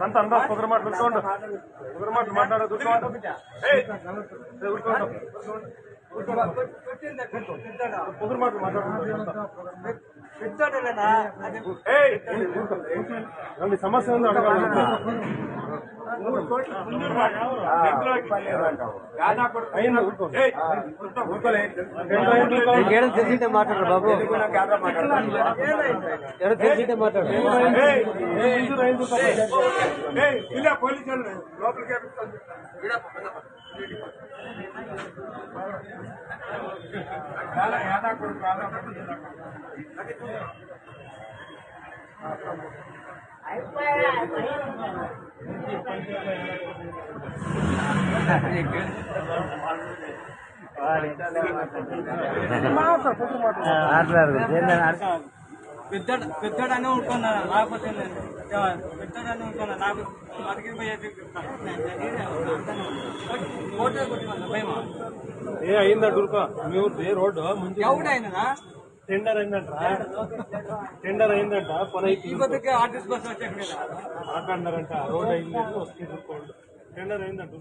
అంత అంతా కుదర మాటలు కుదర మాటలు మాట్లాడదు కుదర మాటలు మాట్లాడు సమస్య ఉంది అడగాలి తెలిసింటే మాట్లాడరు బాబు ఎవరో తెలిసింటే మాట్లాడు పోలీసులు లోపలికి పెద్దడానే ఉంటున్నా లేకపోతే పెద్దడానే ఉంటున్నా నాకు బతికి ఏ అయిందా డుర్కా మీ ఊరి రోడ్డు ఎవడైనా టెండర్ అయిందంట పని ఆర్టిస్ట్ బస్ వచ్చాక మాట్లాడినారంట రోడ్ అయింది టెండర్ అయిందంట